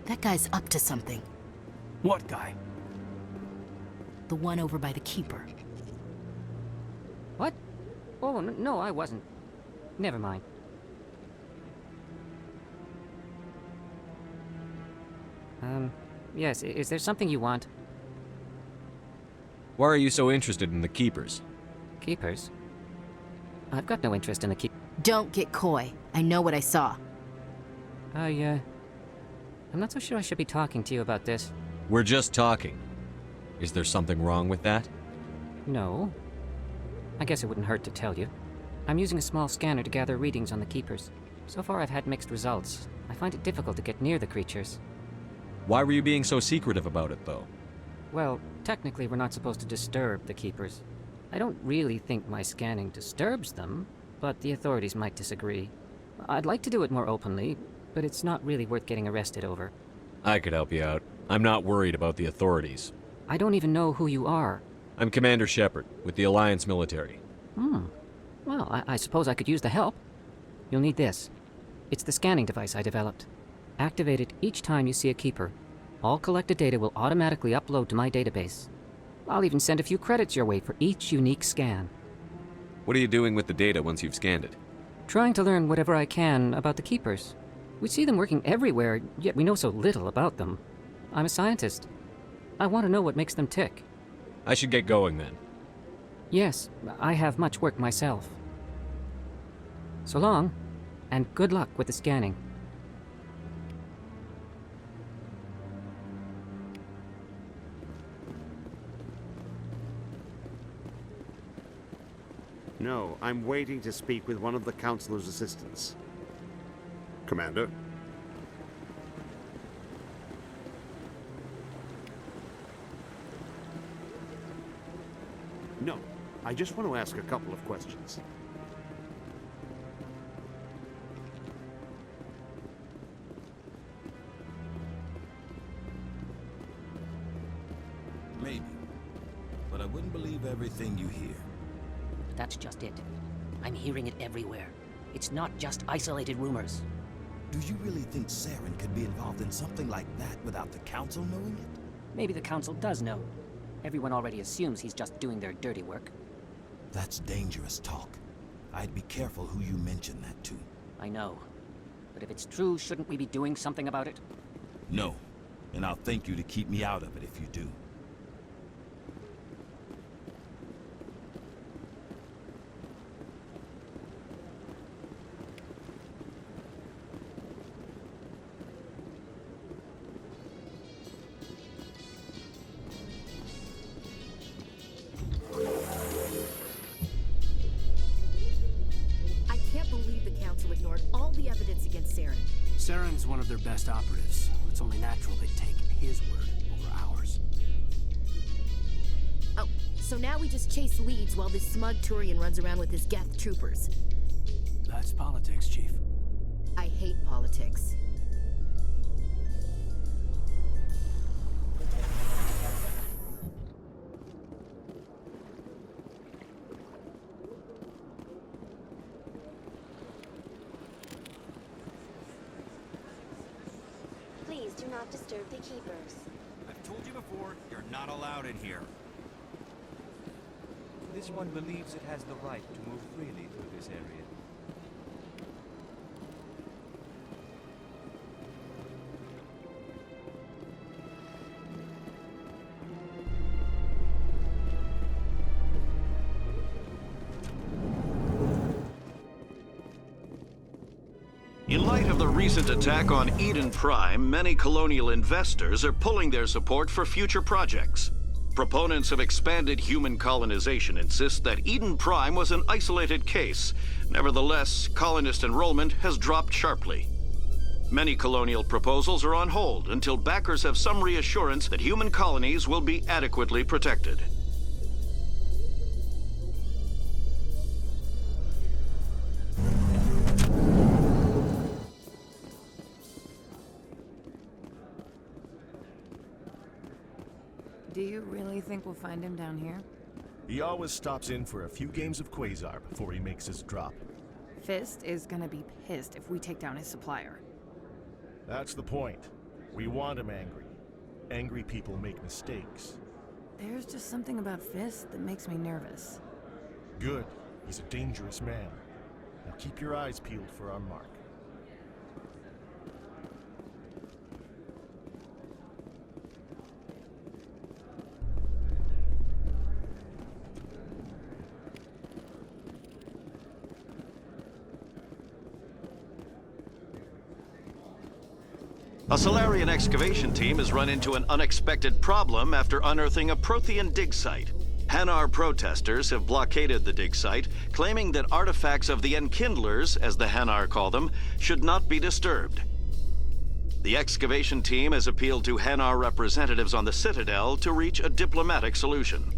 That guy's up to something. What guy? The one over by the Keeper. What? Oh, no, I wasn't. Never mind. Yes, is there something you want? Why are you so interested in the Keepers? Keepers? I've got no interest in the Don't get coy. I know what I saw. I'm not so sure I should be talking to you about this. We're just talking. Is there something wrong with that? No. I guess it wouldn't hurt to tell you. I'm using a small scanner to gather readings on the Keepers. So far I've had mixed results. I find it difficult to get near the creatures. Why were you being so secretive about it, though? Well, technically we're not supposed to disturb the Keepers. I don't really think my scanning disturbs them, but the authorities might disagree. I'd like to do it more openly, but it's not really worth getting arrested over. I could help you out. I'm not worried about the authorities. I don't even know who you are. I'm Commander Shepard, with the Alliance military. Well, I suppose I could use the help. You'll need this. It's the scanning device I developed. Activate it each time you see a Keeper. All collected data will automatically upload to my database. I'll even send a few credits your way for each unique scan. What are you doing with the data once you've scanned it? Trying to learn whatever I can about the Keepers. We see them working everywhere, yet we know so little about them. I'm a scientist. I want to know what makes them tick. I should get going then. Yes, I have much work myself. So long, and good luck with the scanning. No, I'm waiting to speak with one of the Councilor's assistants. Commander? No, I just want to ask a couple of questions. Maybe. But I wouldn't believe everything you hear. That's just it. I'm hearing it everywhere. It's not just isolated rumors. Do you really think Saren could be involved in something like that without the Council knowing it? Maybe the Council does know. Everyone already assumes he's just doing their dirty work. That's dangerous talk. I'd be careful who you mention that to. I know. But if it's true, shouldn't we be doing something about it? No. And I'll thank you to keep me out of it if you do. Ignored all the evidence against Saren. Saren's one of their best operatives. It's only natural they take his word over ours. Oh, so now we just chase leads while this smug Turian runs around with his Geth troopers. That's politics, Chief. I hate politics. Please do not disturb the Keepers. I've told you before, you're not allowed in here. This one believes it has the right to move freely through this area. In light of the recent attack on Eden Prime, many colonial investors are pulling their support for future projects. Proponents of expanded human colonization insist that Eden Prime was an isolated case. Nevertheless, colonist enrollment has dropped sharply. Many colonial proposals are on hold until backers have some reassurance that human colonies will be adequately protected. Do you really think we'll find him down here? He always stops in for a few games of Quasar before he makes his drop. Fist is gonna be pissed if we take down his supplier. That's the point. We want him angry. Angry people make mistakes. There's just something about Fist that makes me nervous. Good. He's a dangerous man. Now keep your eyes peeled for our mark. A Solarian excavation team has run into an unexpected problem after unearthing a Prothean dig site. Hanar protesters have blockaded the dig site, claiming that artifacts of the Enkindlers, as the Hanar call them, should not be disturbed. The excavation team has appealed to Hanar representatives on the Citadel to reach a diplomatic solution.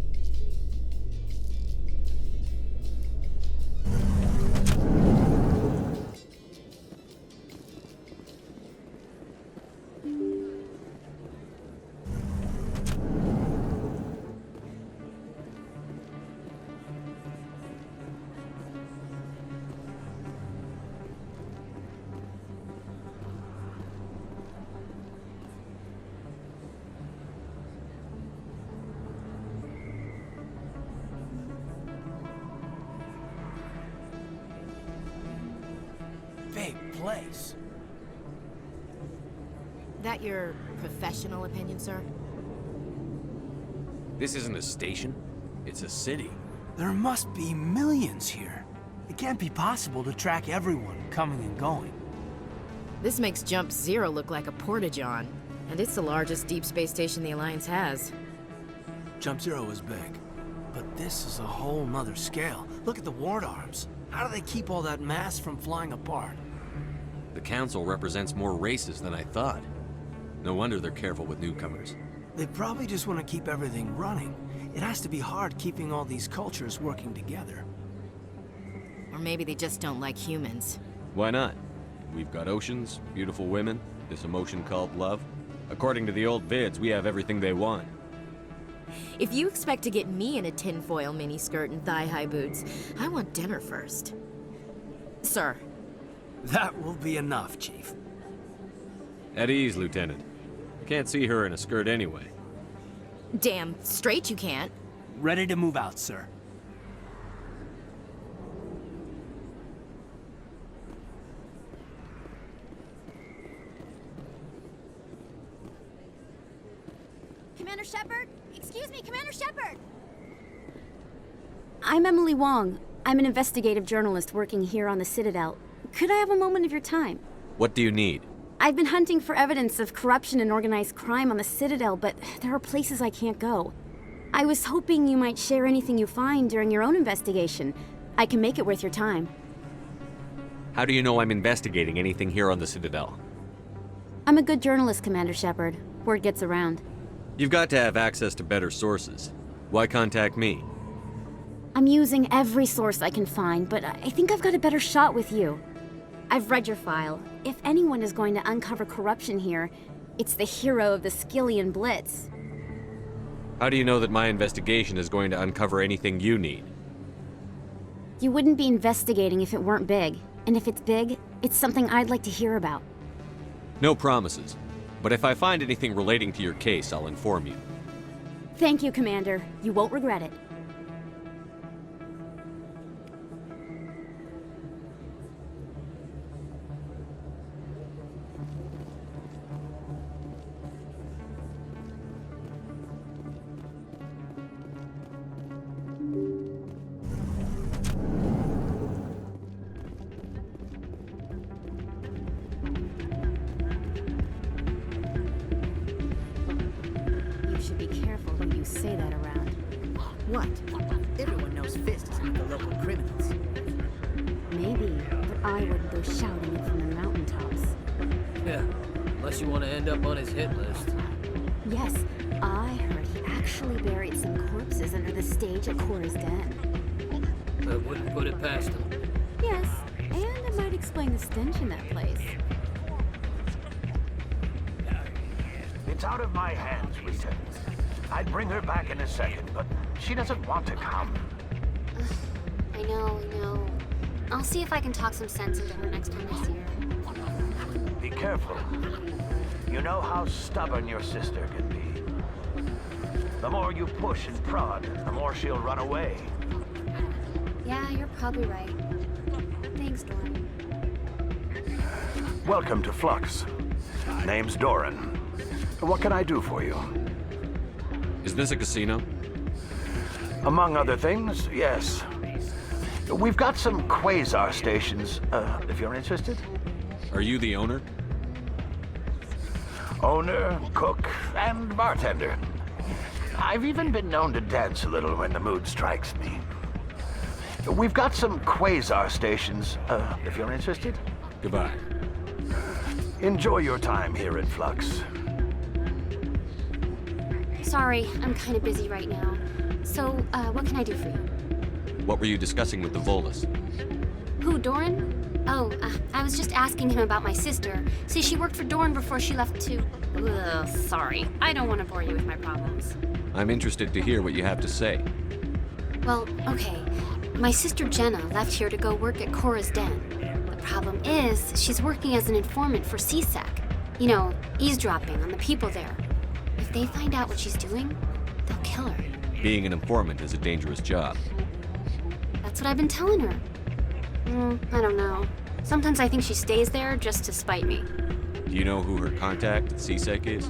Big place. That your professional opinion, sir? This isn't a station. It's a city. There must be millions here. It can't be possible to track everyone coming and going. This makes Jump Zero look like a porta-john, and it's the largest deep space station the Alliance has. Jump Zero is big, but this is a whole nother scale. Look at the ward arms. How do they keep all that mass from flying apart? The Council represents more races than I thought. No wonder they're careful with newcomers. They probably just want to keep everything running. It has to be hard keeping all these cultures working together. Or maybe they just don't like humans. Why not? We've got oceans, beautiful women, this emotion called love. According to the old vids, we have everything they want. If you expect to get me in a tinfoil miniskirt and thigh-high boots, I want dinner first. Sir. That will be enough, Chief. At ease, Lieutenant. Can't see her in a skirt anyway. Damn straight you can't. Ready to move out, sir. Commander Shepard? Excuse me, Commander Shepard! I'm Emily Wong. I'm an investigative journalist working here on the Citadel. Could I have a moment of your time? What do you need? I've been hunting for evidence of corruption and organized crime on the Citadel, but there are places I can't go. I was hoping you might share anything you find during your own investigation. I can make it worth your time. How do you know I'm investigating anything here on the Citadel? I'm a good journalist, Commander Shepard. Word gets around. You've got to have access to better sources. Why contact me? I'm using every source I can find, but I think I've got a better shot with you. I've read your file. If anyone is going to uncover corruption here, it's the hero of the Skillian Blitz. How do you know that my investigation is going to uncover anything you need? You wouldn't be investigating if it weren't big. And if it's big, it's something I'd like to hear about. No promises. But if I find anything relating to your case, I'll inform you. Thank you, Commander. You won't regret it. Say that around. What? Everyone knows Fist is not the local criminals. Maybe, but I wouldn't go shouting it from the mountaintops. Yeah, unless you want to end up on his hit list. Yes, I heard he actually buried some corpses under the stage at Cora's Den. I wouldn't put it past him. Yes, and it might explain the stench in that place. It's out of my hands, Rita. I'd bring her back in a second, but she doesn't want to come. I know. I'll see if I can talk some sense into her next time I see her. be careful. You know how stubborn your sister can be. The more you push and prod, the more she'll run away. Yeah, you're probably right. Thanks, Doran. Welcome to Flux. Name's Doran. What can I do for you? Is this a casino? Among other things, yes. We've got some quasar stations, if you're interested. Are you the owner? Owner, cook, and bartender. I've even been known to dance a little when the mood strikes me. We've got some quasar stations, if you're interested. Goodbye. Enjoy your time here in Flux. Sorry, I'm kind of busy right now. So, what can I do for you? What were you discussing with the Volus? Who, Doran? Oh, I was just asking him about my sister. See, she worked for Doran before she left to... Ugh, sorry. I don't want to bore you with my problems. I'm interested to hear what you have to say. Well, okay. My sister Jenna left here to go work at Cora's Den. The problem is, she's working as an informant for CSEC. You know, eavesdropping on the people there. If they find out what she's doing, they'll kill her. Being an informant is a dangerous job. That's what I've been telling her. I don't know. Sometimes I think she stays there just to spite me. Do you know who her contact at CSEC is?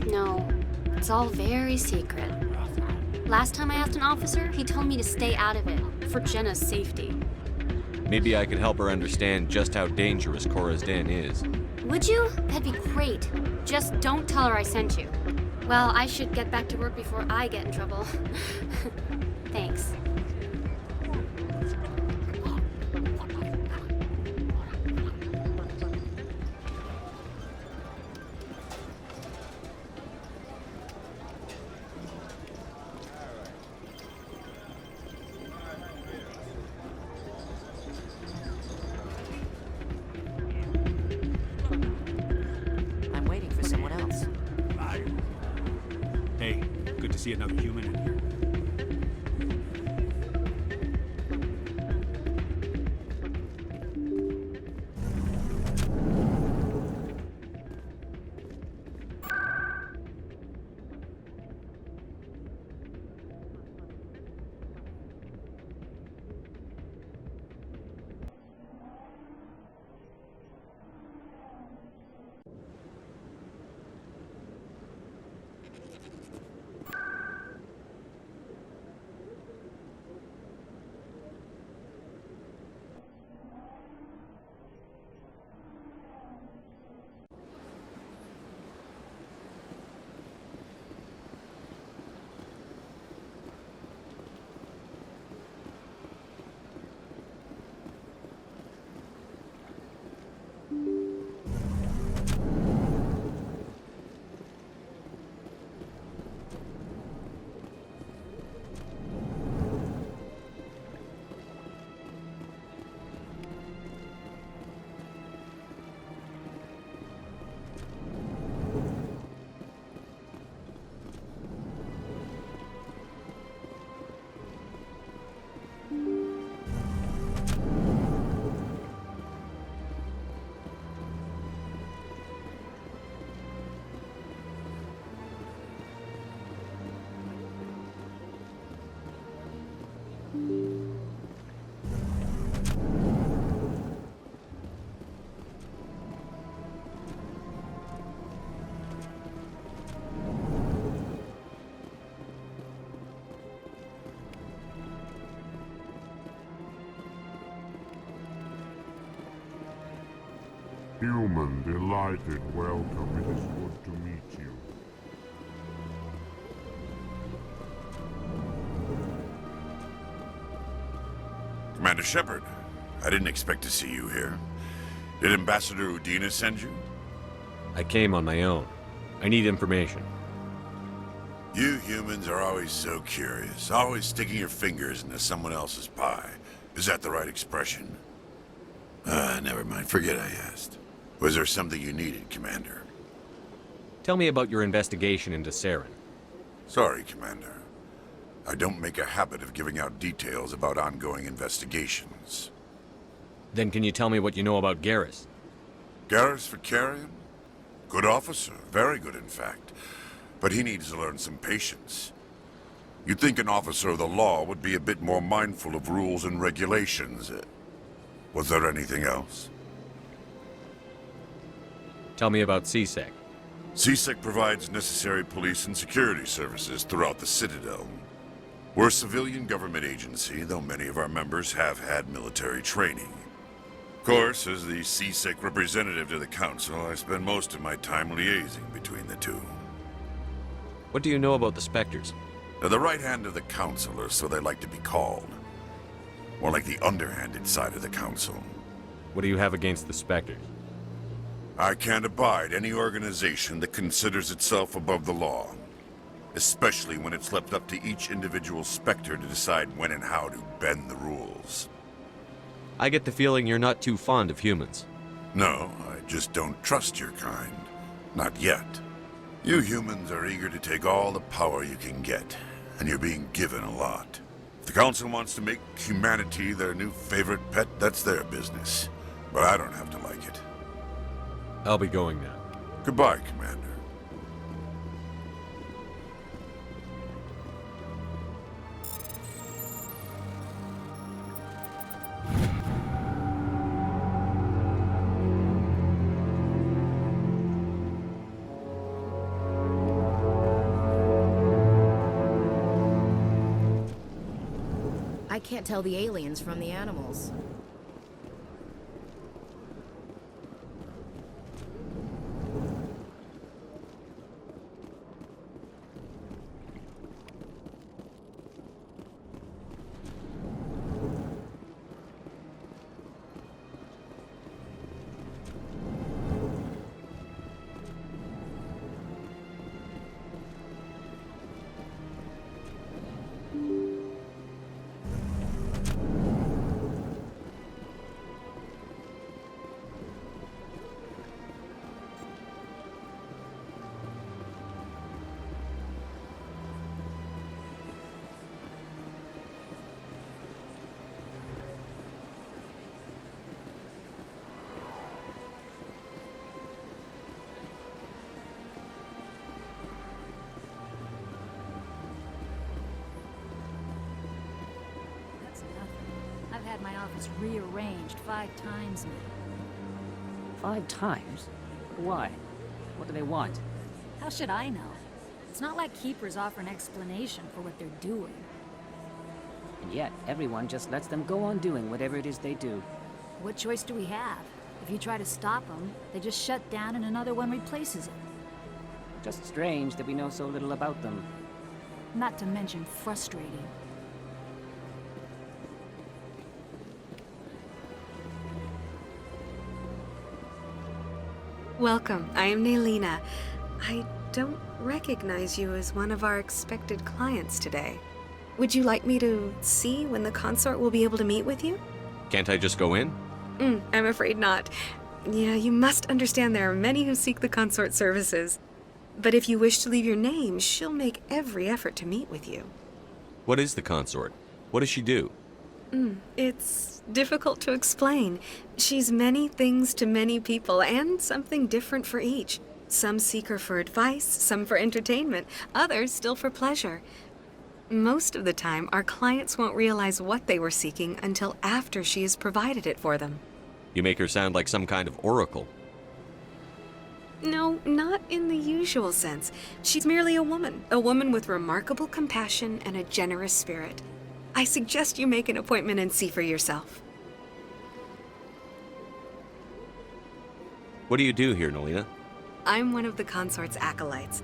No. It's all very secret. Last time I asked an officer, he told me to stay out of it, for Jenna's safety. Maybe I could help her understand just how dangerous Cora's Den is. Would you? That'd be great. Just don't tell her I sent you. Well, I should get back to work before I get in trouble. Thanks. I'm waiting for someone else. Hey, good to see another human in here. Human, delighted, welcome. It is good to meet you. Commander Shepard, I didn't expect to see you here. Did Ambassador Udina send you? I came on my own. I need information. You humans are always so curious, always sticking your fingers into someone else's pie. Is that the right expression? Never mind. Forget I asked. Was there something you needed, Commander? Tell me about your investigation into Saren. Sorry, Commander. I don't make a habit of giving out details about ongoing investigations. Then can you tell me what you know about Garrus? Garrus for carrying? Good officer, very good in fact. But he needs to learn some patience. You'd think an officer of the law would be a bit more mindful of rules and regulations. Was there anything else? Tell me about CSEC. CSEC provides necessary police and security services throughout the Citadel. We're a civilian government agency, though many of our members have had military training. Of course, as the CSEC representative to the Council, I spend most of my time liaising between the two. What do you know about the Spectres? They're the right hand of the Council, or so they like to be called. More like the underhanded side of the Council. What do you have against the Spectres? I can't abide any organization that considers itself above the law. Especially when it's left up to each individual Spectre to decide when and how to bend the rules. I get the feeling you're not too fond of humans. No, I just don't trust your kind. Not yet. You humans are eager to take all the power you can get, and you're being given a lot. If the Council wants to make humanity their new favorite pet, that's their business. But I don't have to like it. I'll be going now. Goodbye, Commander. I can't tell the aliens from the animals. I've had my office rearranged 5 times now. 5 times? Why? What do they want? How should I know? It's not like Keepers offer an explanation for what they're doing. And yet, everyone just lets them go on doing whatever it is they do. What choice do we have? If you try to stop them, they just shut down and another one replaces it. Just strange that we know so little about them. Not to mention frustrating. Welcome, I am Naylina. I don't recognize you as one of our expected clients today. Would you like me to see when the consort will be able to meet with you? Can't I just go in? I'm afraid not. Yeah, you must understand there are many who seek the consort services. But if you wish to leave your name, she'll make every effort to meet with you. What is the consort? What does she do? It's difficult to explain. She's many things to many people, and something different for each. Some seek her for advice, some for entertainment, others still for pleasure. Most of the time, our clients won't realize what they were seeking until after she has provided it for them. You make her sound like some kind of oracle. No, not in the usual sense. She's merely a woman with remarkable compassion and a generous spirit. I suggest you make an appointment and see for yourself. What do you do here, Naylina? I'm one of the consort's acolytes.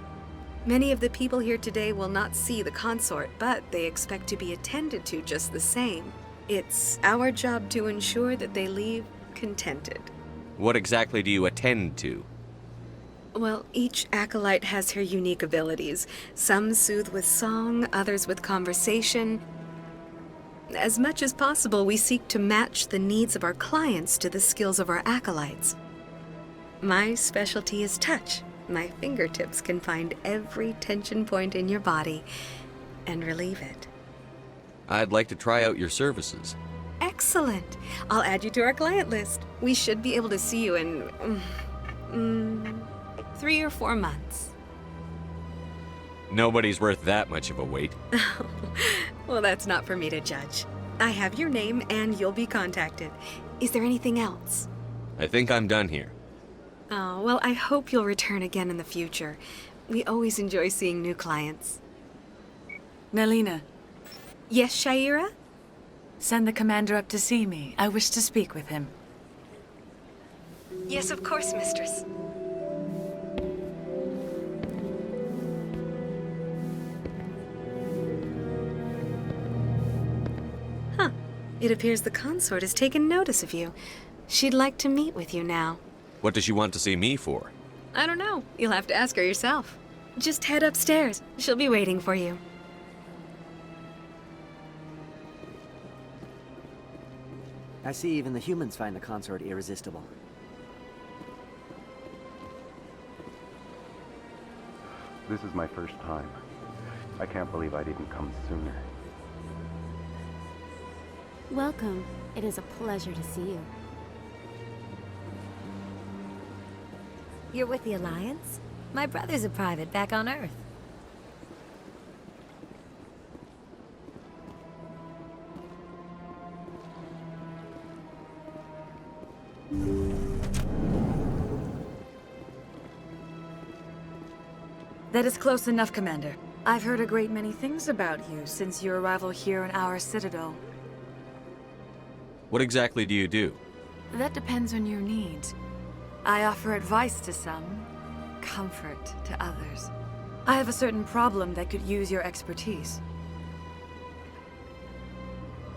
Many of the people here today will not see the consort, but they expect to be attended to just the same. It's our job to ensure that they leave contented. What exactly do you attend to? Well, each acolyte has her unique abilities. Some soothe with song, others with conversation. As much as possible, we seek to match the needs of our clients to the skills of our acolytes. My specialty is touch. My fingertips can find every tension point in your body and relieve it. I'd like to try out your services. Excellent! I'll add you to our client list. We should be able to see you in 3 or 4 months. Nobody's worth that much of a wait. Well, that's not for me to judge. I have your name and you'll be contacted. Is there anything else? I think I'm done here. Oh, well, I hope you'll return again in the future. We always enjoy seeing new clients. Nelina. Yes, Shaira? Send the commander up to see me. I wish to speak with him. Yes, of course, mistress. Huh. It appears the consort has taken notice of you. She'd like to meet with you now. What does she want to see me for? I don't know. You'll have to ask her yourself. Just head upstairs. She'll be waiting for you. I see even the humans find the consort irresistible. This is my first time. I can't believe I didn't come sooner. Welcome. It is a pleasure to see you. You're with the Alliance? My brother's a private back on Earth. That is close enough, Commander. I've heard a great many things about you since your arrival here in our Citadel. What exactly do you do? That depends on your needs. I offer advice to some, comfort to others. I have a certain problem that could use your expertise.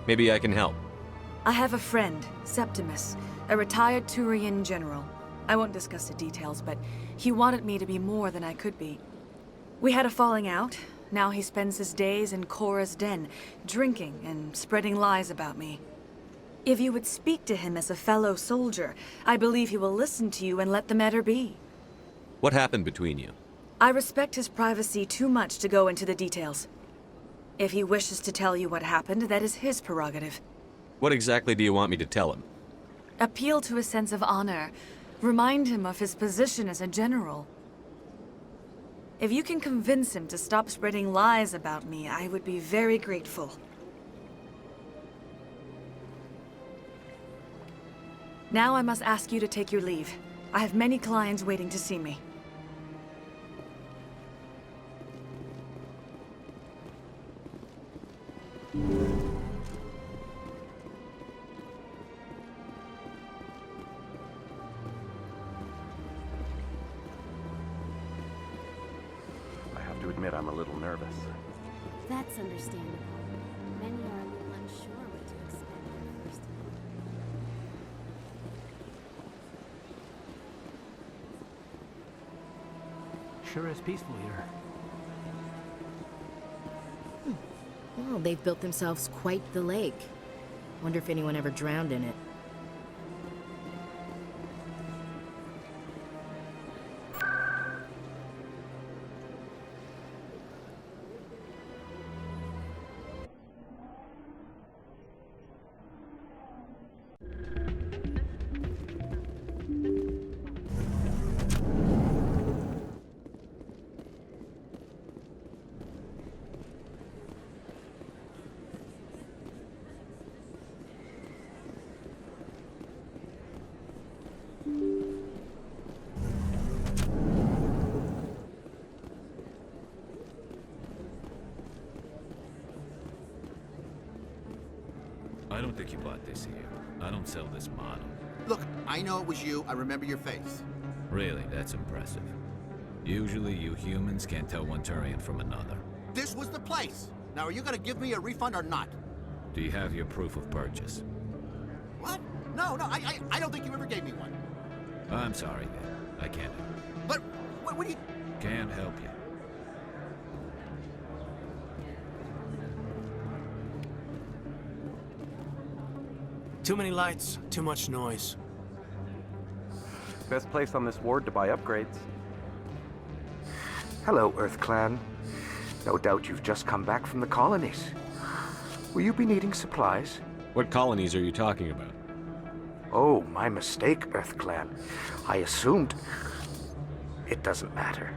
Maybe I can help. I have a friend, Septimus, a retired Turian general. I won't discuss the details, but he wanted me to be more than I could be. We had a falling out. Now he spends his days in Korra's den, drinking and spreading lies about me. If you would speak to him as a fellow soldier, I believe he will listen to you and let the matter be. What happened between you? I respect his privacy too much to go into the details. If he wishes to tell you what happened, that is his prerogative. What exactly do you want me to tell him? Appeal to his sense of honor. Remind him of his position as a general. If you can convince him to stop spreading lies about me, I would be very grateful. Now I must ask you to take your leave. I have many clients waiting to see me. I have to admit I'm a little nervous. That's understandable. Many are a little unsure what to expect their first time. Sure is peaceful here. Well, they've built themselves quite the lake. Wonder if anyone ever drowned in it. I don't think you bought this here. I don't sell this model. Look, I know it was you. I remember your face. Really, that's impressive. Usually you humans can't tell one Turian from another. This was the place. Now, are you gonna give me a refund or not? Do you have your proof of purchase? What? No, I don't think you ever gave me one. I'm sorry, then. I can't help you. But, what do you... Can't help you. Too many lights, too much noise. Best place on this ward to buy upgrades. Hello, Earth Clan. No doubt you've just come back from the colonies. Will you be needing supplies? What colonies are you talking about? Oh, my mistake, EarthClan. I assumed... It doesn't matter.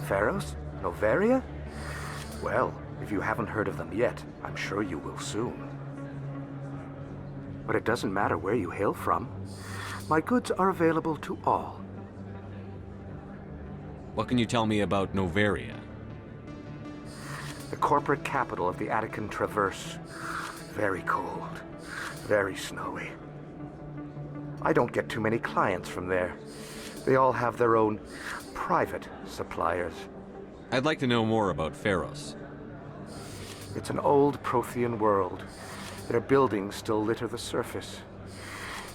Pharaohs? Noveria? Well, if you haven't heard of them yet, I'm sure you will soon. But it doesn't matter where you hail from. My goods are available to all. What can you tell me about Noveria? The corporate capital of the Attican Traverse. Very cold. Very snowy. I don't get too many clients from there. They all have their own private suppliers. I'd like to know more about Pharos. It's an old Prothean world. Their buildings still litter the surface.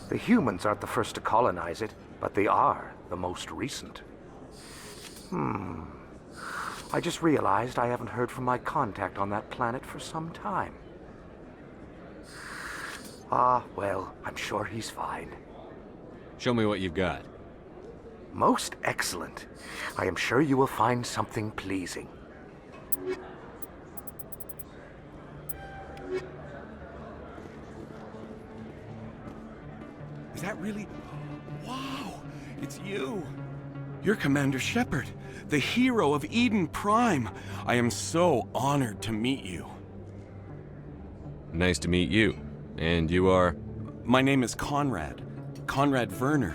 The humans aren't the first to colonize it, but they are the most recent. I just realized I haven't heard from my contact on that planet for some time. Ah, well, I'm sure he's fine. Show me what you've got. Most excellent. I am sure you will find something pleasing. Is that really... Wow! It's you! You're Commander Shepard, the hero of Eden Prime. I am so honored to meet you. Nice to meet you. And you are? My name is Conrad. Conrad Werner.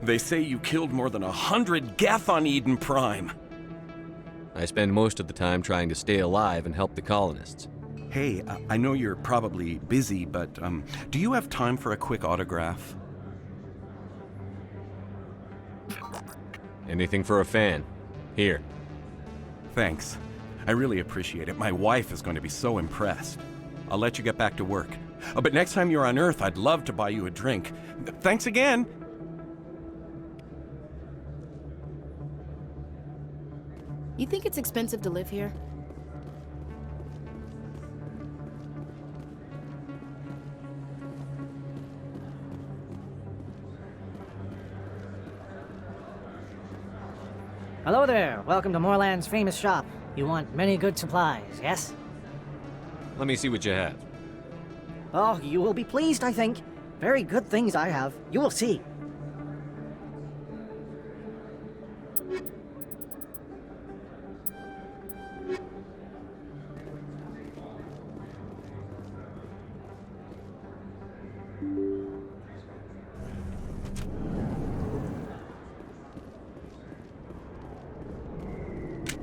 They say you killed more than 100 Geth on Eden Prime. I spend most of the time trying to stay alive and help the colonists. Hey, I know you're probably busy, but do you have time for a quick autograph? Anything for a fan. Here. Thanks. I really appreciate it. My wife is going to be so impressed. I'll let you get back to work. But next time you're on Earth, I'd love to buy you a drink. Thanks again! You think it's expensive to live here? Hello there. Welcome to Moorland's famous shop. You want many good supplies, yes? Let me see what you have. Oh, you will be pleased, I think. Very good things I have. You will see.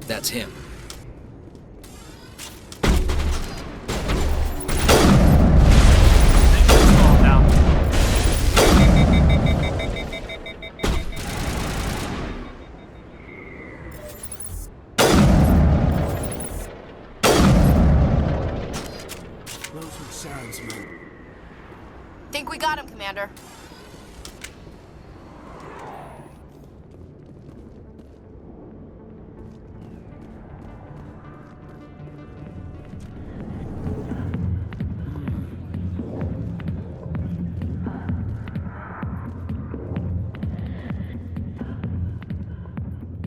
That's him. Those were Saren's men. Think we got him, Commander.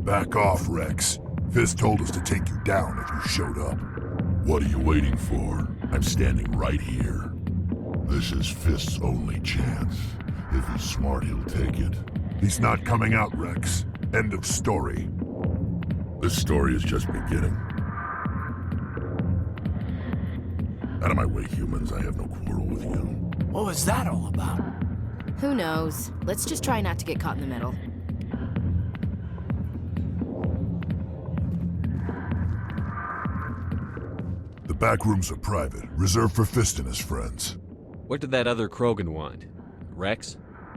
Back off, Rex. Fist told us to take you down if you showed up. What are you waiting for? I'm standing right here. This is Fist's only chance. If he's smart, he'll take it. He's not coming out, Rex. End of story. This story is just beginning. Out of my way, humans. I have no quarrel with you. What was that all about? Who knows? Let's just try not to get caught in the middle. The back rooms are private, reserved for Fist and his friends. What did that other Krogan want? Rex?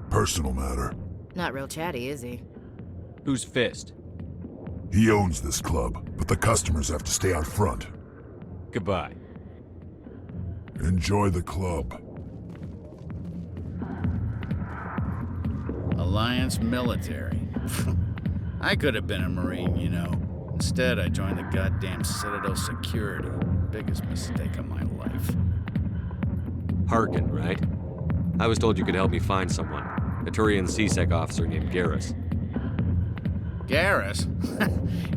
Personal matter. Not real chatty, is he? Who's Fist? He owns this club, but the customers have to stay out front. Goodbye. Enjoy the club. Alliance military. I could have been a Marine, you know. Instead, I joined the goddamn Citadel security. Biggest mistake of my life. Harkin, right? I was told you could help me find someone. A Turian CSEC officer named Garrus. Garrus?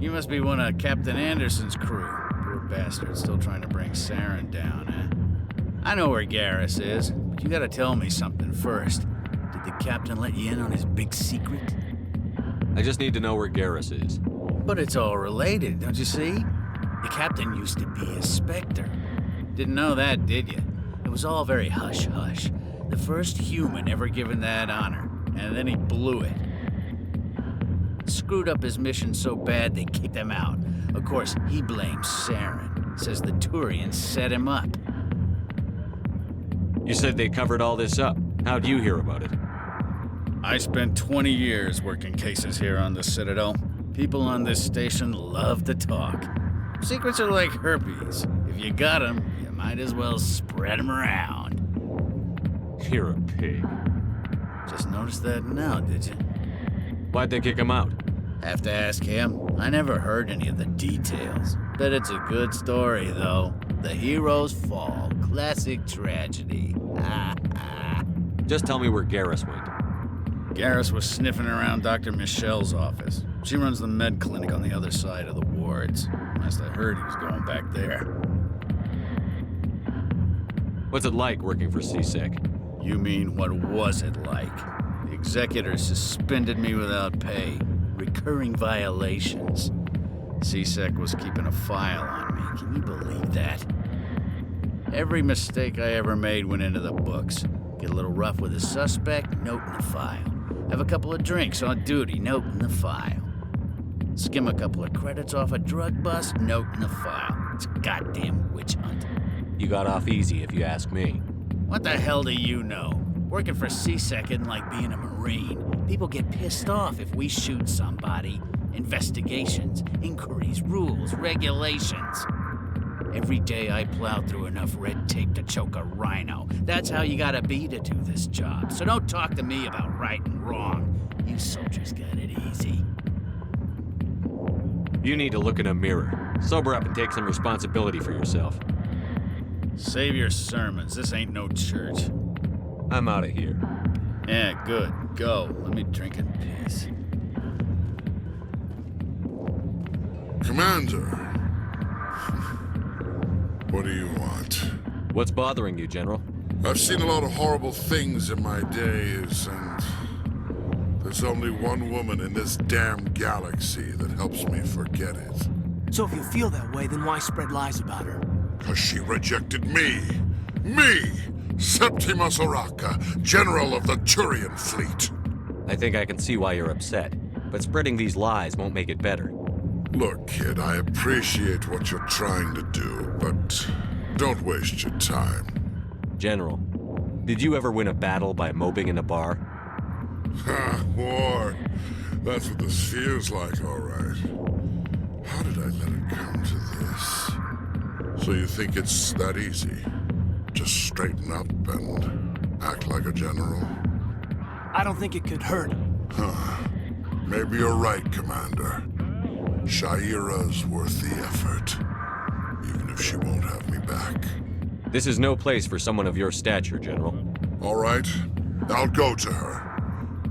You must be one of Captain Anderson's crew. Poor bastard, still trying to bring Saren down, eh? I know where Garrus is. but you gotta tell me something first. Did the captain let you in on his big secret? I just need to know where Garrus is. But it's all related, don't you see? The captain used to be a Spectre. Didn't know that, did you? It was all very hush-hush. The first human ever given that honor, and then he blew it. Screwed up his mission so bad they kicked him out. Of course, he blames Saren. Says the Turians set him up. You said they covered all this up. How'd you hear about it? I spent 20 years working cases here on the Citadel. People on this station love to talk. Secrets are like herpes. If you got them, you might as well spread them around. You're a pig. Just noticed that now, did you? Why'd they kick him out? Have to ask him. I never heard any of the details. Bet it's a good story, though. The hero's fall. Classic tragedy. Just tell me where Garrus went. Garrus was sniffing around Dr. Michelle's office. She runs the med clinic on the other side of the wards. Last I heard, he was going back there. What's it like working for CSEC? You mean, what was it like? The executors suspended me without pay. Recurring violations. CSEC was keeping a file on me. Can you believe that? Every mistake I ever made went into the books. Get a little rough with a suspect, note in the file. Have a couple of drinks on duty, note in the file. Skim a couple of credits off a drug bust, note in the file. It's a goddamn witch hunt. You got off easy, if you ask me. What the hell do you know? Working for CSEC isn't like being a Marine. People get pissed off if we shoot somebody. Investigations, inquiries, rules, regulations. Every day I plow through enough red tape to choke a rhino. That's how you gotta be to do this job. So don't talk to me about right and wrong. You soldiers got it easy. You need to look in a mirror. Sober up and take some responsibility for yourself. Save your sermons. This ain't no church. I'm out of here. Yeah, good. Go. Let me drink in peace. Commander. What do you want? What's bothering you, General? I've seen a lot of horrible things in my days, and there's only one woman in this damn galaxy that helps me forget it. So if you feel that way, then why spread lies about her? 'Cause she rejected me! Me! Septimus Oraka, General of the Turian Fleet! I think I can see why you're upset, but spreading these lies won't make it better. Look, kid, I appreciate what you're trying to do, but don't waste your time. General, did you ever win a battle by moping in a bar? Ha, war. That's what this feels like, all right. How did I let it come to this? So you think it's that easy? Just straighten up and act like a general? I don't think it could hurt. Huh. Maybe you're right, Commander. Shaira's worth the effort, even if she won't have me back. This is no place for someone of your stature, General. All right, I'll go to her.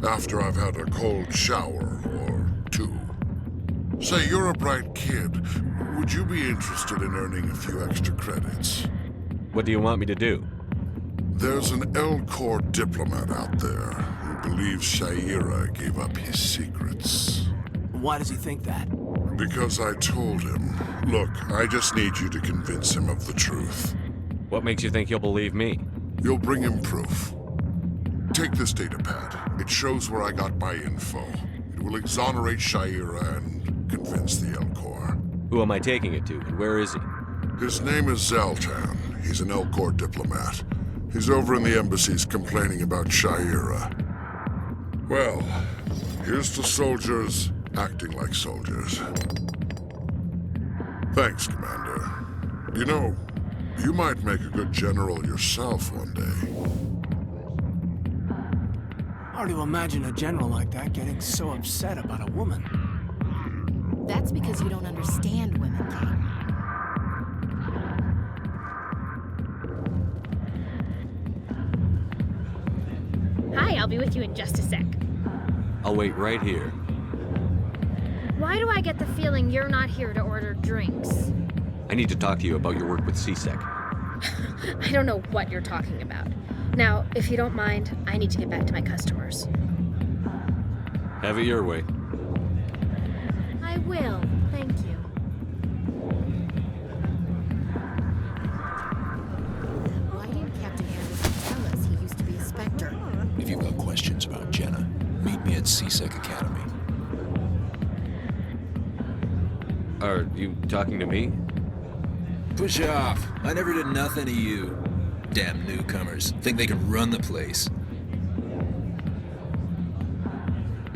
After I've had a cold shower or two. Say, you're a bright kid. Would you be interested in earning a few extra credits? What do you want me to do? There's an L-Corps diplomat out there who believes Shaira gave up his secrets. Why does he think that? Because I told him. Look, I just need you to convince him of the truth. What makes you think he'll believe me? You'll bring him proof. Take this datapad. It shows where I got my info. It will exonerate Shaira and convince the L-Corps. Who am I taking it to, and where is he? His name is Zaltan. He's an L-Corps diplomat. He's over in the embassies complaining about Shaira. Well, here's to soldiers acting like soldiers. Thanks, Commander. You know, you might make a good general yourself one day. Hard to imagine a general like that getting so upset about a woman. That's because you don't understand women, Kate. Hi, I'll be with you in just a sec. I'll wait right here. Why do I get the feeling you're not here to order drinks? I need to talk to you about your work with CSEC. I don't know what you're talking about. Now, if you don't mind, I need to get back to my customers. Have it your way. I will. Thank you. Why didn't Captain Anderson tell us he used to be a Spectre? If you've got questions about Jenna, meet me at CSEC Academy. Are you talking to me? Push off. I never did nothing to you. Damn newcomers. Think they can run the place.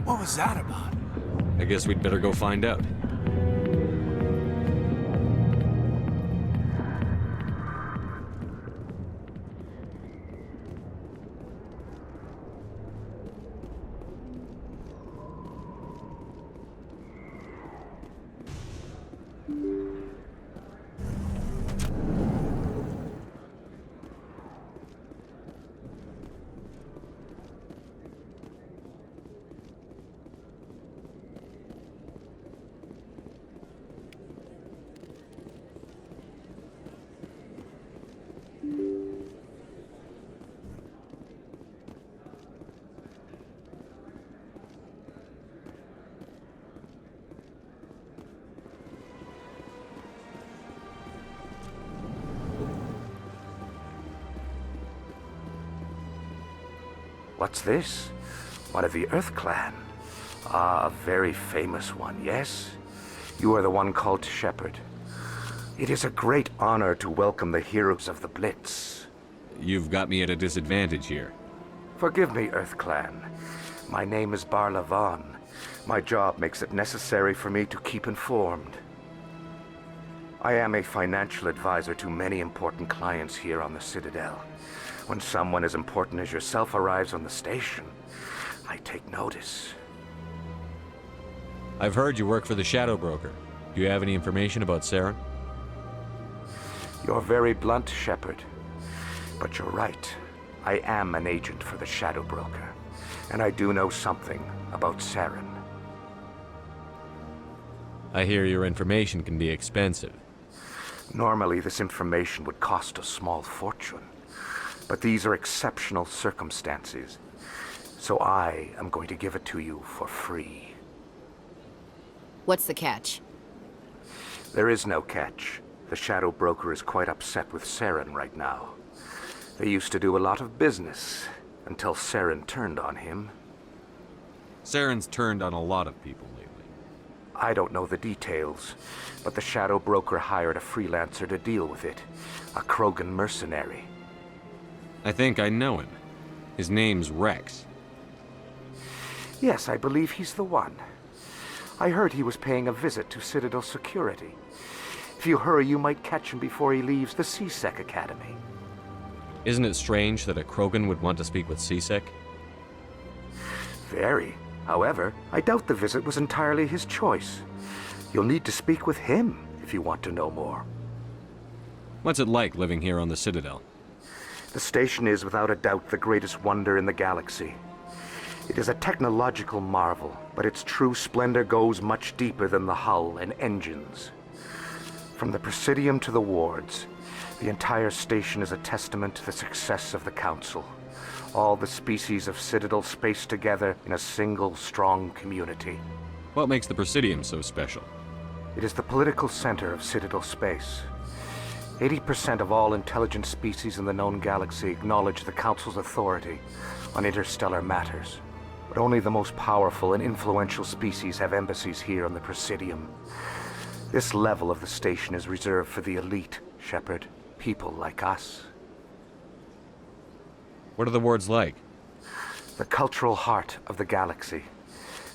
What was that about? I guess we'd better go find out. What's this? One of the Earth Clan. Ah, a very famous one, yes? You are the one called Shepard. It is a great honor to welcome the heroes of the Blitz. You've got me at a disadvantage here. Forgive me, Earth Clan. My name is Barla Vaughn. My job makes it necessary for me to keep informed. I am a financial advisor to many important clients here on the Citadel. When someone as important as yourself arrives on the station, I take notice. I've heard you work for the Shadow Broker. Do you have any information about Saren? You're very blunt, Shepard. But you're right. I am an agent for the Shadow Broker, and I do know something about Saren. I hear your information can be expensive. Normally, this information would cost a small fortune. But these are exceptional circumstances, so I am going to give it to you for free. What's the catch? There is no catch. The Shadow Broker is quite upset with Saren right now. They used to do a lot of business, until Saren turned on him. Saren's turned on a lot of people lately. I don't know the details, but the Shadow Broker hired a freelancer to deal with it, a Krogan mercenary. I think I know him. His name's Rex. Yes, I believe he's the one. I heard he was paying a visit to Citadel security. If you hurry, you might catch him before he leaves the CSEC Academy. Isn't it strange that a Krogan would want to speak with CSEC? Very. However, I doubt the visit was entirely his choice. You'll need to speak with him if you want to know more. What's it like living here on the Citadel? The station is without a doubt the greatest wonder in the galaxy. It is a technological marvel, but its true splendor goes much deeper than the hull and engines. From the Presidium to the wards, the entire station is a testament to the success of the Council. All the species of Citadel spaced together in a single, strong community. What makes the Presidium so special? It is the political center of Citadel space. 80% of all intelligent species in the known galaxy acknowledge the Council's authority on interstellar matters. But only the most powerful and influential species have embassies here on the Presidium. This level of the station is reserved for the elite, Shepard. People like us. What are the wards like? The cultural heart of the galaxy.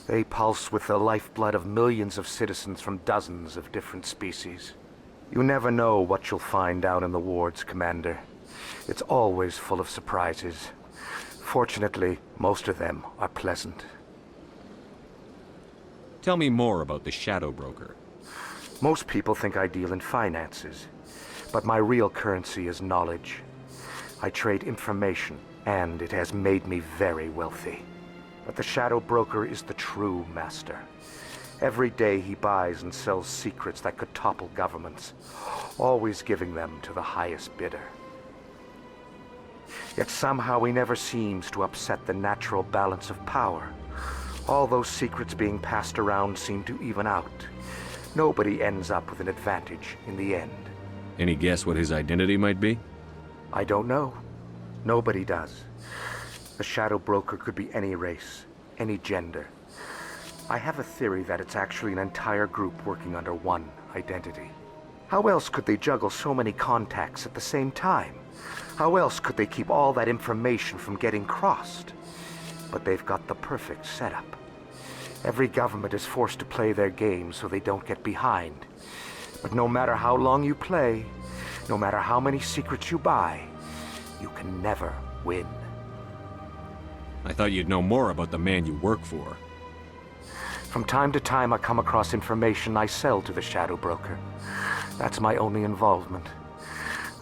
They pulse with the lifeblood of millions of citizens from dozens of different species. You never know what you'll find down in the wards, Commander. It's always full of surprises. Fortunately, most of them are pleasant. Tell me more about the Shadow Broker. Most people think I deal in finances, but my real currency is knowledge. I trade information, and it has made me very wealthy. But the Shadow Broker is the true master. Every day he buys and sells secrets that could topple governments, always giving them to the highest bidder. Yet somehow he never seems to upset the natural balance of power. All those secrets being passed around seem to even out. Nobody ends up with an advantage in the end. Any guess what his identity might be? I don't know. Nobody does. A shadow broker could be any race, any gender. I have a theory that it's actually an entire group working under one identity. How else could they juggle so many contacts at the same time? How else could they keep all that information from getting crossed? But they've got the perfect setup. Every government is forced to play their game so they don't get behind. But no matter how long you play, no matter how many secrets you buy, you can never win. I thought you'd know more about the man you work for. From time to time, I come across information I sell to the shadow broker. That's my only involvement.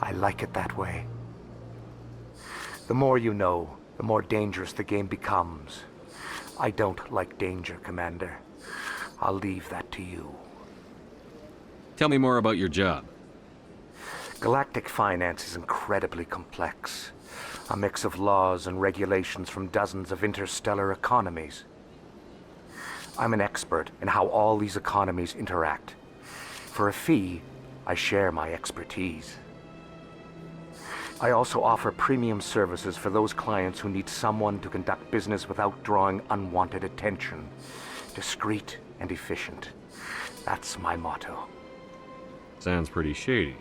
I like it that way. The more you know, the more dangerous the game becomes. I don't like danger, Commander. I'll leave that to you. Tell me more about your job. Galactic finance is incredibly complex. A mix of laws and regulations from dozens of interstellar economies. I'm an expert in how all these economies interact. For a fee, I share my expertise. I also offer premium services for those clients who need someone to conduct business without drawing unwanted attention. Discreet and efficient. That's my motto. Sounds pretty shady.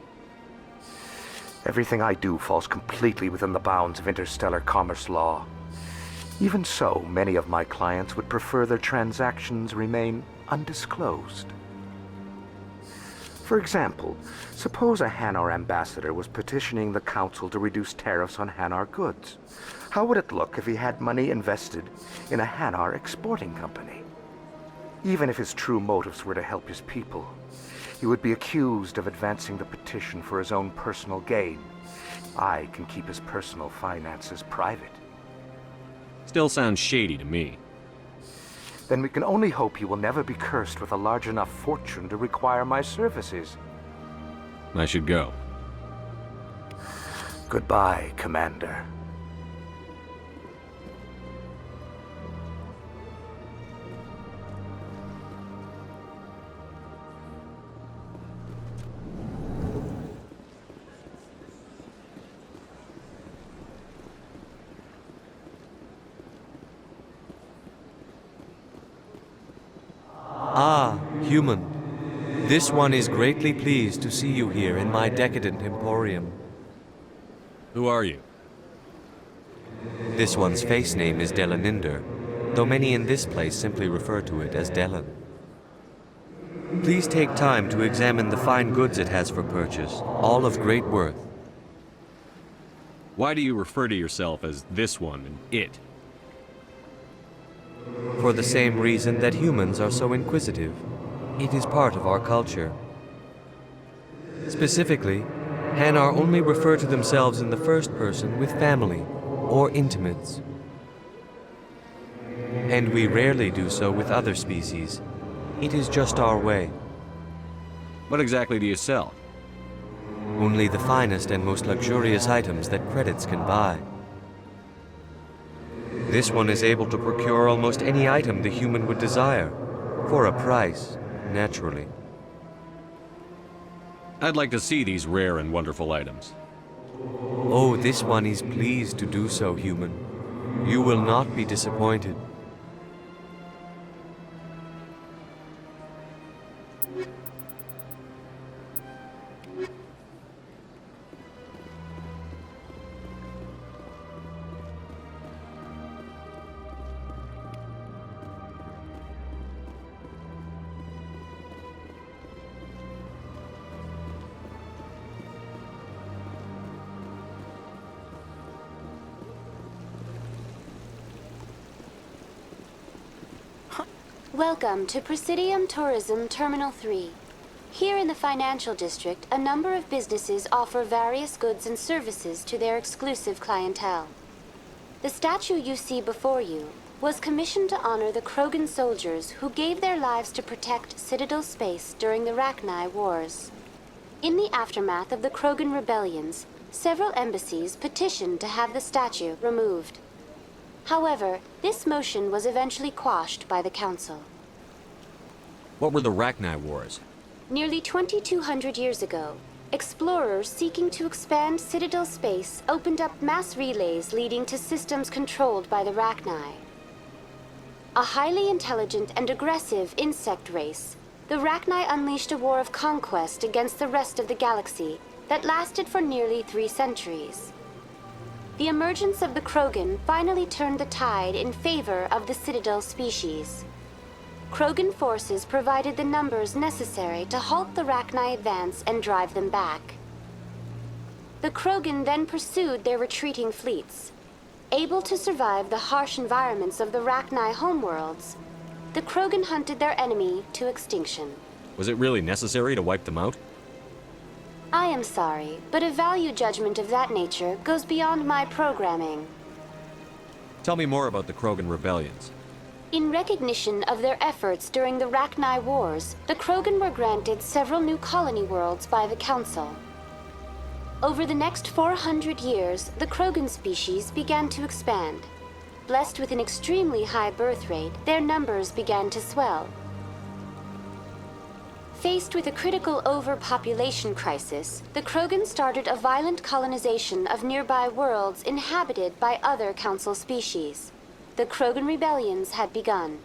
Everything I do falls completely within the bounds of interstellar commerce law. Even so, many of my clients would prefer their transactions remain undisclosed. For example, suppose a Hanar ambassador was petitioning the council to reduce tariffs on Hanar goods. How would it look if he had money invested in a Hanar exporting company? Even if his true motives were to help his people, he would be accused of advancing the petition for his own personal gain. I can keep his personal finances private. Still sounds shady to me. Then we can only hope he will never be cursed with a large enough fortune to require my services. I should go. Goodbye, Commander. Ah, human. This one is greatly pleased to see you here in my decadent emporium. Who are you? This one's face name is Delaninder, though many in this place simply refer to it as Delan. Please take time to examine the fine goods it has for purchase, all of great worth. Why do you refer to yourself as this one and it? For the same reason that humans are so inquisitive. It is part of our culture. Specifically, Hanar only refer to themselves in the first person with family or intimates. And we rarely do so with other species. It is just our way. What exactly do you sell? Only the finest and most luxurious items that credits can buy. This one is able to procure almost any item the human would desire, for a price, naturally. I'd like to see these rare and wonderful items. Oh, this one is pleased to do so, human. You will not be disappointed. Welcome to Presidium Tourism Terminal 3. Here in the financial district, a number of businesses offer various goods and services to their exclusive clientele. The statue you see before you was commissioned to honor the Krogan soldiers who gave their lives to protect Citadel space during the Rachni Wars. In the aftermath of the Krogan rebellions, several embassies petitioned to have the statue removed. However, this motion was eventually quashed by the Council. What were the Rachni Wars? Nearly 2,200 years ago, explorers seeking to expand Citadel space opened up mass relays leading to systems controlled by the Rachni. A highly intelligent and aggressive insect race, the Rachni unleashed a war of conquest against the rest of the galaxy that lasted for nearly 3 centuries. The emergence of the Krogan finally turned the tide in favor of the Citadel species. Krogan forces provided the numbers necessary to halt the Rachni advance and drive them back. The Krogan then pursued their retreating fleets. Able to survive the harsh environments of the Rachni homeworlds, the Krogan hunted their enemy to extinction. Was it really necessary to wipe them out? I am sorry, but a value judgment of that nature goes beyond my programming. Tell me more about the Krogan rebellions. In recognition of their efforts during the Rachni Wars, the Krogan were granted several new colony worlds by the Council. Over the next 400 years, the Krogan species began to expand. Blessed with an extremely high birth rate, their numbers began to swell. Faced with a critical overpopulation crisis, the Krogan started a violent colonization of nearby worlds inhabited by other Council species. The Krogan rebellions had begun.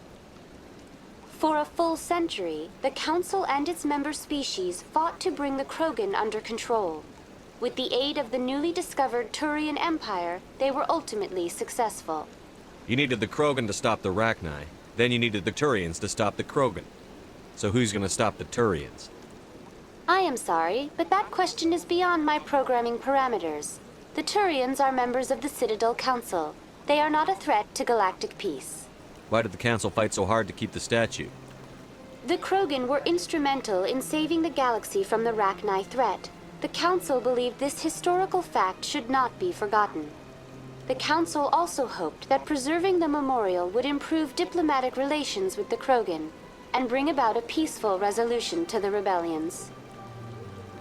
For a full century, the Council and its member species fought to bring the Krogan under control. With the aid of the newly discovered Turian Empire, they were ultimately successful. You needed the Krogan to stop the Rachni, then you needed the Turians to stop the Krogan. So who's gonna stop the Turians? I am sorry, but that question is beyond my programming parameters. The Turians are members of the Citadel Council. They are not a threat to galactic peace. Why did the Council fight so hard to keep the statue? The Krogan were instrumental in saving the galaxy from the Rachni threat. The Council believed this historical fact should not be forgotten. The Council also hoped that preserving the memorial would improve diplomatic relations with the Krogan and bring about a peaceful resolution to the rebellions.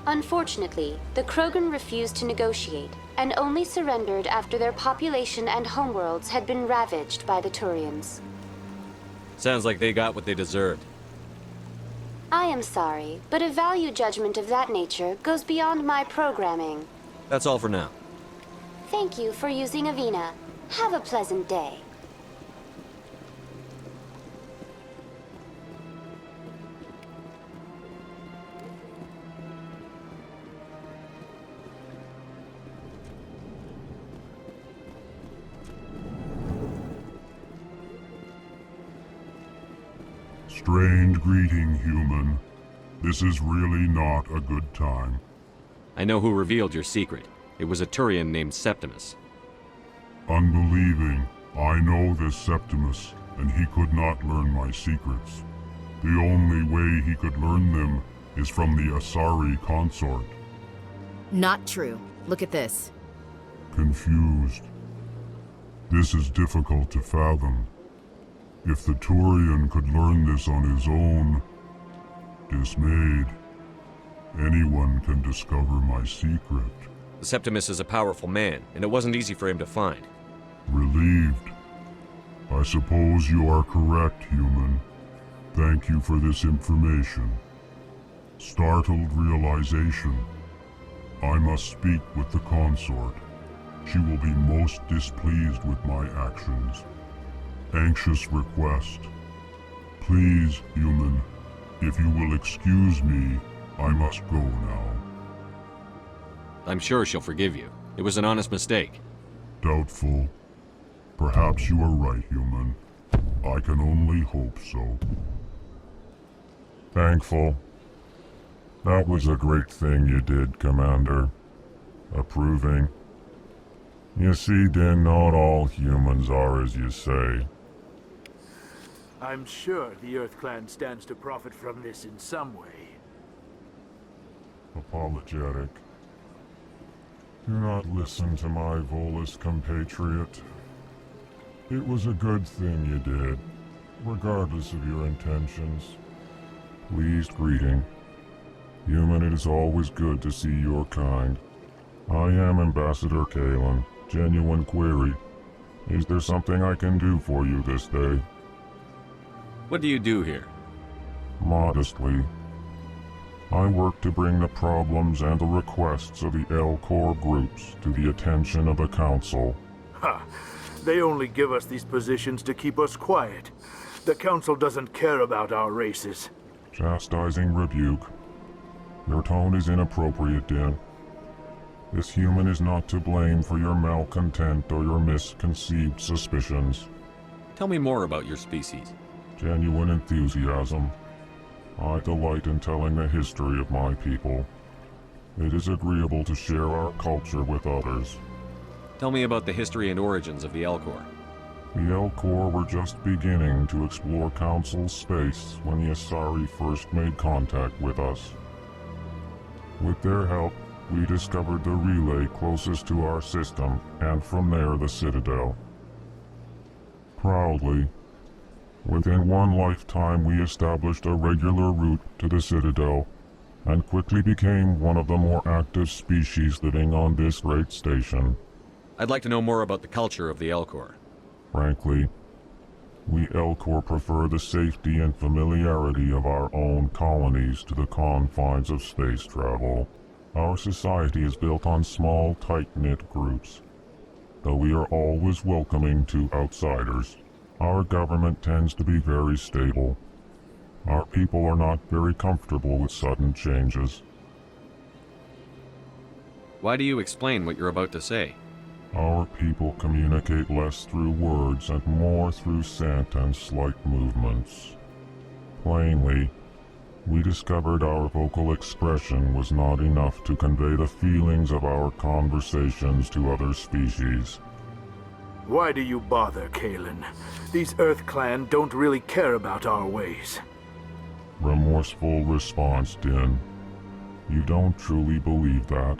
Unfortunately, the Krogan refused to negotiate and only surrendered after their population and homeworlds had been ravaged by the Turians. Sounds like they got what they deserved. I am sorry, but a value judgment of that nature goes beyond my programming. That's all for now. Thank you for using Avina. Have a pleasant day. Strange greeting, human. This is really not a good time. I know who revealed your secret. It was a Turian named Septimus. Unbelieving. I know this Septimus, and he could not learn my secrets. The only way he could learn them is from the Asari consort. Not true. Look at this. Confused. This is difficult to fathom. If the Turian could learn this on his own, dismayed, anyone can discover my secret. Septimus is a powerful man, and it wasn't easy for him to find. Relieved. I suppose you are correct, human. Thank you for this information. Startled realization. I must speak with the consort. She will be most displeased with my actions. Anxious request. Please, human, if you will excuse me, I must go now. I'm sure she'll forgive you. It was an honest mistake. Doubtful. Perhaps you are right, human. I can only hope so. Thankful. That was a great thing you did, Commander. Approving. You see, Din, not all humans are as you say. I'm sure the Earth Clan stands to profit from this in some way. Apologetic. Do not listen to my Volus compatriot. It was a good thing you did, regardless of your intentions. Pleased greeting. Human, it is always good to see your kind. I am Ambassador Kalen. Genuine query. Is there something I can do for you this day? What do you do here? Modestly. I work to bring the problems and the requests of the L-Corps groups to the attention of the Council. Ha! They only give us these positions to keep us quiet. The Council doesn't care about our races. Chastising rebuke. Your tone is inappropriate, Din. This human is not to blame for your malcontent or your misconceived suspicions. Tell me more about your species. Genuine enthusiasm. I delight in telling the history of my people. It is agreeable to share our culture with others. Tell me about the history and origins of the L-Corps. The L-Corps were just beginning to explore Council space when the Asari first made contact with us. With their help, we discovered the relay closest to our system, and from there the Citadel. Proudly, within one lifetime we established a regular route to the Citadel, and quickly became one of the more active species living on this great station. I'd like to know more about the culture of the L-Corps. Frankly, we L-Corps prefer the safety and familiarity of our own colonies to the confines of space travel. Our society is built on small, tight-knit groups, though we are always welcoming to outsiders. Our government tends to be very stable. Our people are not very comfortable with sudden changes. Why do you explain what you're about to say? Our people communicate less through words and more through scent and slight movements. Plainly, we discovered our vocal expression was not enough to convey the feelings of our conversations to other species. Why do you bother, Kalen? These Earth Clan don't really care about our ways. Remorseful response, Din. You don't truly believe that,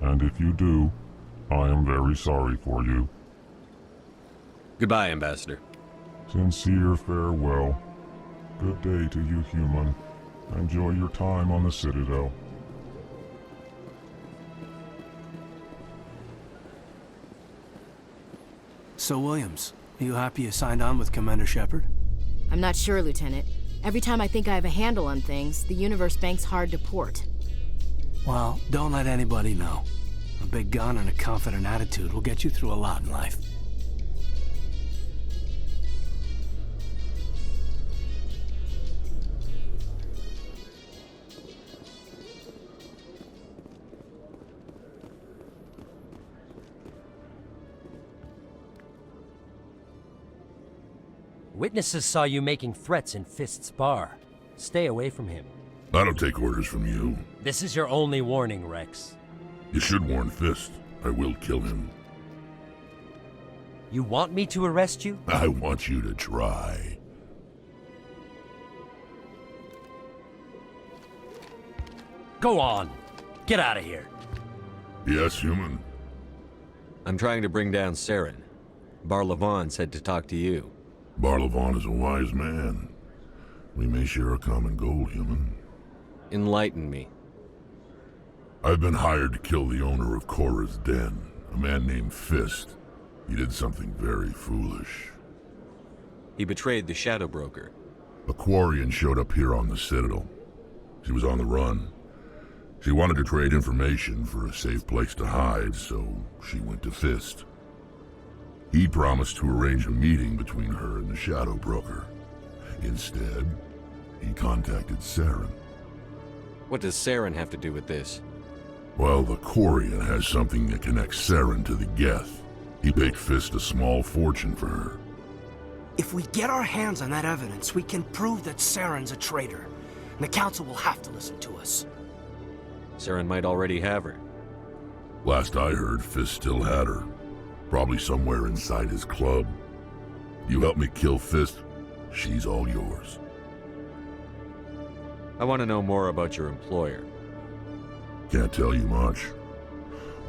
and if you do, I am very sorry for you. Goodbye, Ambassador. Sincere farewell. Good day to you, human. Enjoy your time on the Citadel. So, Williams, are you happy you signed on with Commander Shepard? I'm not sure, Lieutenant. Every time I think I have a handle on things, the universe bank's hard to port. Well, don't let anybody know. A big gun and a confident attitude will get you through a lot in life. Witnesses saw you making threats in Fist's bar. Stay away from him. I don't take orders from you. This is your only warning, Rex. You should warn Fist. I will kill him. You want me to arrest you? I want you to try. Go on. Get out of here. Yes, human. I'm trying to bring down Saren. Barlavon said to talk to you. Barlavon is a wise man. We may share a common goal, human. Enlighten me. I've been hired to kill the owner of Korra's Den, a man named Fist. He did something very foolish. He betrayed the Shadow Broker. A Quarian showed up here on the Citadel. She was on the run. She wanted to trade information for a safe place to hide, so she went to Fist. He promised to arrange a meeting between her and the Shadow Broker. Instead, he contacted Saren. What does Saren have to do with this? Well, the Quarian has something that connects Saren to the Geth. He paid Fist a small fortune for her. If we get our hands on that evidence, we can prove that Saren's a traitor. And the Council will have to listen to us. Saren might already have her. Last I heard, Fist still had her. Probably somewhere inside his club. You help me kill Fist, she's all yours. I want to know more about your employer. Can't tell you much.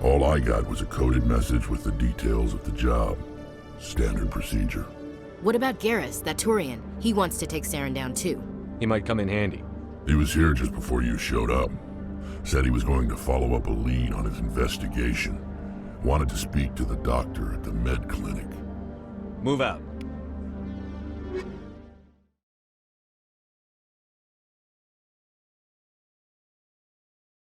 All I got was a coded message with the details of the job. Standard procedure. What about Garrus, that Turian? He wants to take Saren down too. He might come in handy. He was here just before you showed up. Said he was going to follow up a lead on his investigation. Wanted to speak to the doctor at the med clinic. Move out.